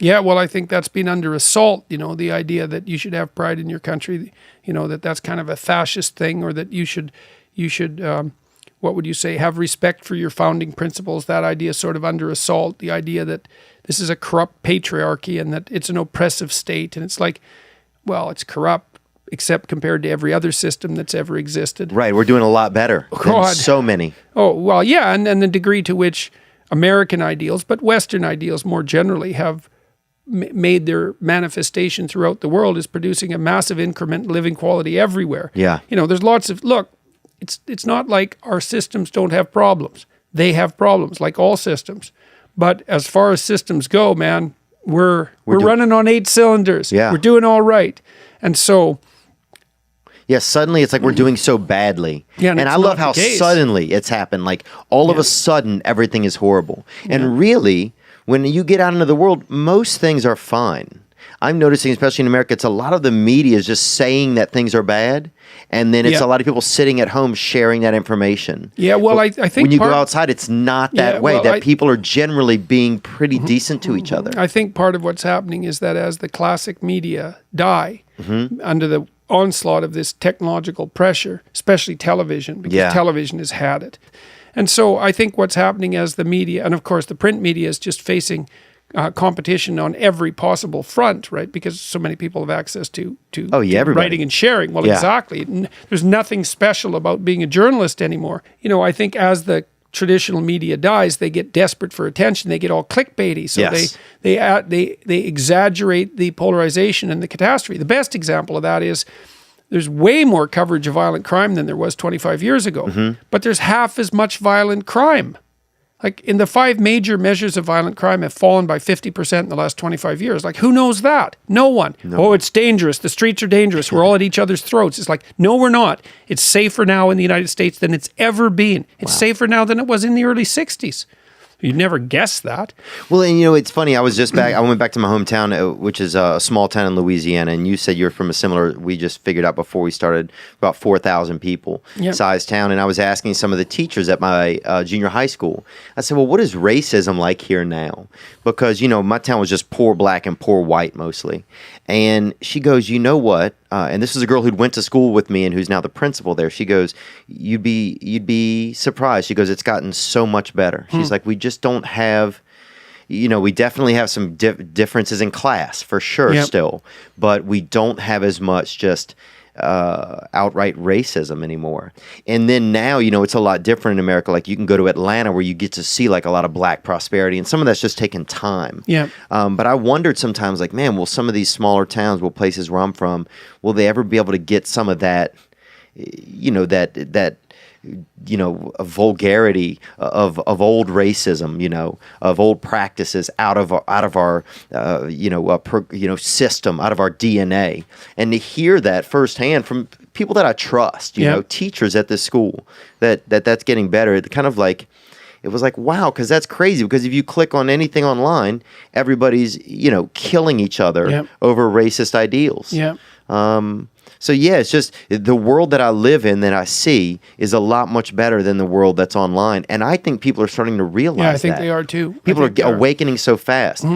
Yeah, well, I think that's been under assault, the idea that you should have pride in your country, that's kind of a fascist thing, or that you should, what would you say, have respect for your founding principles. That idea is sort of under assault, the idea that this is a corrupt patriarchy and that it's an oppressive state. And it's like, well, it's corrupt, except compared to every other system that's ever existed. Right, we're doing a lot better than so many. Oh, well, yeah, and the degree to which American ideals, but Western ideals more generally, have made their manifestation throughout the world is producing a massive increment in living quality everywhere. Yeah. There's lots of, look, it's not like our systems don't have problems. They have problems, like all systems. But as far as systems go, man, we're running on 8 cylinders. Yeah. We're doing all right. And so... Yeah, suddenly it's like we're doing so badly. Yeah, and I love how suddenly it's happened. Like all of a sudden, everything is horrible. And really, when you get out into the world, most things are fine. I'm noticing, especially in America, it's a lot of the media is just saying that things are bad. And then it's a lot of people sitting at home sharing that information. Yeah, well, I think when you go outside, it's not that way. That people are generally being pretty decent to each other. I think part of what's happening is that as the classic media die under the onslaught of this technological pressure, especially television, because television has had it. And so I think what's happening as the media, and of course the print media is just facing competition on every possible front, right? Because so many people have access to writing and sharing. Well, exactly. There's nothing special about being a journalist anymore. I think as the traditional media dies, they get desperate for attention. They get all clickbaity. So they exaggerate the polarization and the catastrophe. The best example of that is there's way more coverage of violent crime than there was 25 years ago, but there's half as much violent crime. Like in the 5 major measures of violent crime have fallen by 50% in the last 25 years. Like who knows that? No one. Oh, it's dangerous. The streets are dangerous. We're all at each other's throats. It's like, no, we're not. It's safer now in the United States than it's ever been. It's safer now than it was in the early 60s. You'd never guess that. Well, and it's funny. I was just back. I went back to my hometown, which is a small town in Louisiana. And you said you're from a similar. We just figured out before we started about 4,000 people size town. And I was asking some of the teachers at my junior high school. I said, "Well, what is racism like here now?" Because my town was just poor black and poor white mostly. And she goes, "You know what?" And this is a girl who went to school with me and who's now the principal there. She goes, "You'd be surprised." She goes, "It's gotten so much better." She's like, "We just don't have, we definitely have some differences in class for sure still, but we don't have as much just outright racism anymore." And then now, it's a lot different in America. Like you can go to Atlanta where you get to see like a lot of black prosperity, and some of that's just taken time. But I wondered sometimes, like, man, will some of these smaller towns, places where I'm from, will they ever be able to get some of that, a vulgarity of old racism, of old practices out of our system, out of our DNA, and to hear that firsthand from people that I trust, teachers at this school, that's getting better. It kind of like, it was like, wow, because that's crazy. Because if you click on anything online, everybody's killing each other over racist ideals. So it's just the world that I live in, that I see, is a lot much better than the world that's online. And I think people are starting to realize that. I think they are too. People are awakening so fast.